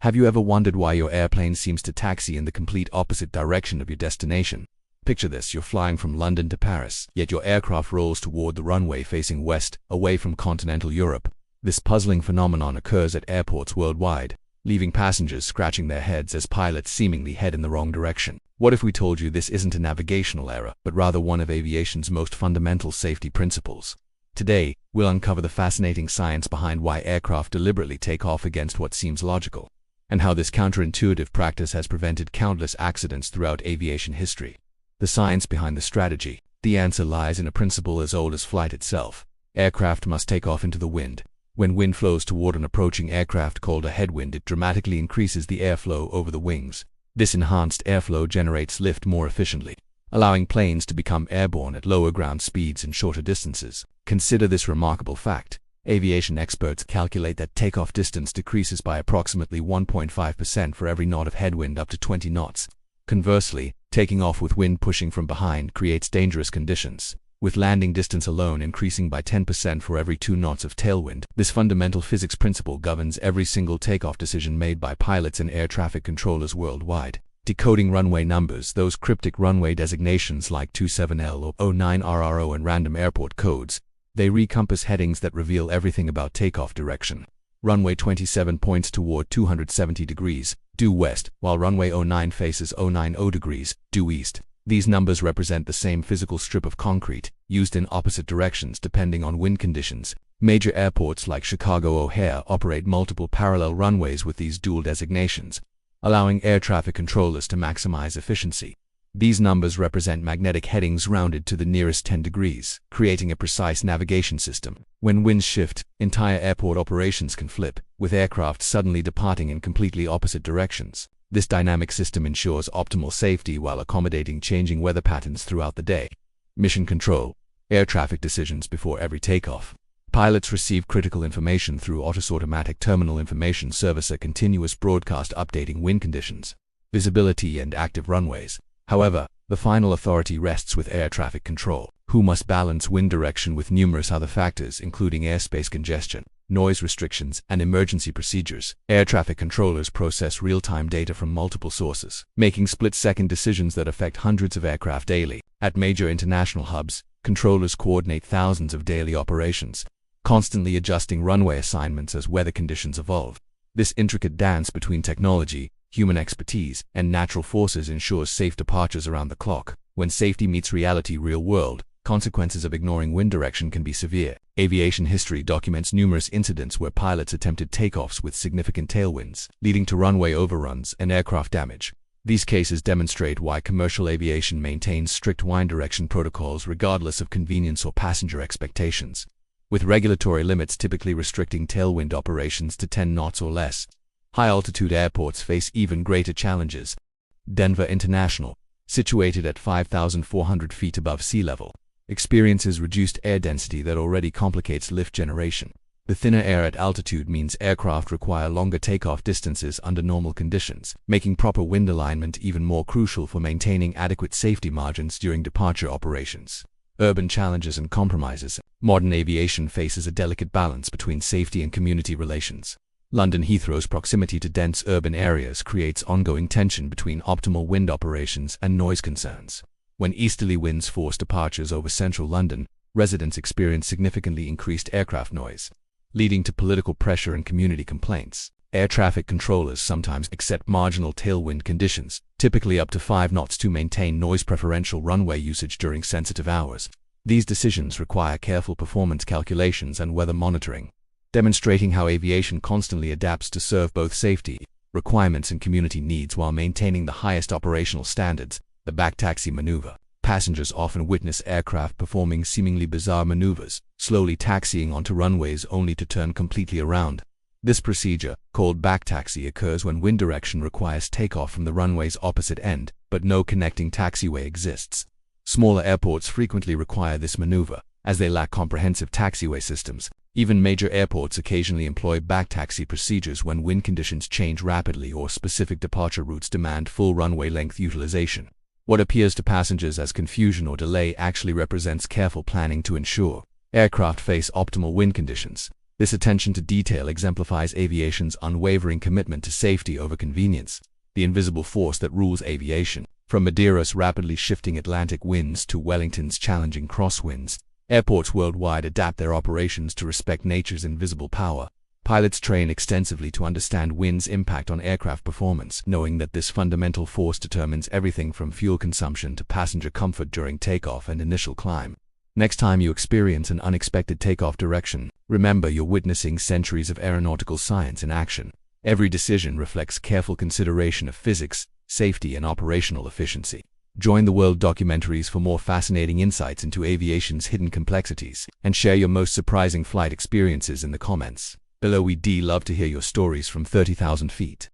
Have you ever wondered why your airplane seems to taxi in the complete opposite direction of your destination? Picture this: you're flying from London to Paris, yet your aircraft rolls toward the runway facing west, away from continental Europe. This puzzling phenomenon occurs at airports worldwide, leaving passengers scratching their heads as pilots seemingly head in the wrong direction. What if we told you this isn't a navigational error, but rather one of aviation's most fundamental safety principles? Today, we'll uncover the fascinating science behind why aircraft deliberately take off against what seems logical, and how this counterintuitive practice has prevented countless accidents throughout aviation history. The science behind the strategy. The answer lies in a principle as old as flight itself. Aircraft must take off into the wind. When wind flows toward an approaching aircraft called a headwind, it dramatically increases the airflow over the wings. This enhanced airflow generates lift more efficiently, allowing planes to become airborne at lower ground speeds and shorter distances. Consider this remarkable fact. Aviation experts calculate that takeoff distance decreases by approximately 1.5% for every knot of headwind up to 20 knots. Conversely, taking off with wind pushing from behind creates dangerous conditions, with landing distance alone increasing by 10% for every 2 knots of tailwind. This fundamental physics principle governs every single takeoff decision made by pilots and air traffic controllers worldwide. Decoding runway numbers, those cryptic runway designations like 27L or 09RRO and random airport codes, they encompass headings that reveal everything about takeoff direction. Runway 27 points toward 270 degrees, due west, while runway 09 faces 090 degrees, due east. These numbers represent the same physical strip of concrete, used in opposite directions depending on wind conditions. Major airports like Chicago O'Hare operate multiple parallel runways with these dual designations, allowing air traffic controllers to maximize efficiency. These numbers represent magnetic headings rounded to the nearest 10 degrees, creating a precise navigation system. When winds shift, entire airport operations can flip, with aircraft suddenly departing in completely opposite directions. This dynamic system ensures optimal safety while accommodating changing weather patterns throughout the day. Mission control. Air traffic decisions before every takeoff. Pilots receive critical information through ATIS Automatic Terminal Information Service, a continuous broadcast updating wind conditions, visibility and active runways. However, the final authority rests with air traffic control, who must balance wind direction with numerous other factors including airspace congestion, noise restrictions, and emergency procedures. Air traffic controllers process real-time data from multiple sources, making split-second decisions that affect hundreds of aircraft daily. At major international hubs, controllers coordinate thousands of daily operations, constantly adjusting runway assignments as weather conditions evolve. This intricate dance between technology, human expertise, and natural forces ensures safe departures around the clock. When safety meets reality real world, consequences of ignoring wind direction can be severe. Aviation history documents numerous incidents where pilots attempted takeoffs with significant tailwinds, leading to runway overruns and aircraft damage. These cases demonstrate why commercial aviation maintains strict wind direction protocols regardless of convenience or passenger expectations, with regulatory limits typically restricting tailwind operations to 10 knots or less. High-altitude airports face even greater challenges. Denver International, situated at 5,400 feet above sea level, experiences reduced air density that already complicates lift generation. The thinner air at altitude means aircraft require longer takeoff distances under normal conditions, making proper wind alignment even more crucial for maintaining adequate safety margins during departure operations. Urban challenges and compromises. Modern aviation faces a delicate balance between safety and community relations. London Heathrow's proximity to dense urban areas creates ongoing tension between optimal wind operations and noise concerns. When easterly winds force departures over central London, residents experience significantly increased aircraft noise, leading to political pressure and community complaints. Air traffic controllers sometimes accept marginal tailwind conditions, typically up to 5 knots, to maintain noise-preferential runway usage during sensitive hours. These decisions require careful performance calculations and weather monitoring, demonstrating how aviation constantly adapts to serve both safety requirements and community needs while maintaining the highest operational standards. The backtaxi maneuver. Passengers often witness aircraft performing seemingly bizarre maneuvers, slowly taxiing onto runways only to turn completely around. This procedure, called backtaxi, occurs when wind direction requires takeoff from the runway's opposite end, but no connecting taxiway exists. Smaller airports frequently require this maneuver, as they lack comprehensive taxiway systems. Even major airports occasionally employ backtaxi procedures when wind conditions change rapidly or specific departure routes demand full runway length utilization. What appears to passengers as confusion or delay actually represents careful planning to ensure aircraft face optimal wind conditions. This attention to detail exemplifies aviation's unwavering commitment to safety over convenience, the invisible force that rules aviation. From Madeida's rapidly shifting Atlantic winds to Wellington's challenging crosswinds, airports worldwide adapt their operations to respect nature's invisible power. Pilots train extensively to understand wind's impact on aircraft performance, knowing that this fundamental force determines everything from fuel consumption to passenger comfort during takeoff and initial climb. Next time you experience an unexpected takeoff direction, remember you're witnessing centuries of aeronautical science in action. Every decision reflects careful consideration of physics, safety, and operational efficiency. Join the World Documentaries for more fascinating insights into aviation's hidden complexities, and share your most surprising flight experiences in the comments below. We'd love to hear your stories from 30,000 feet.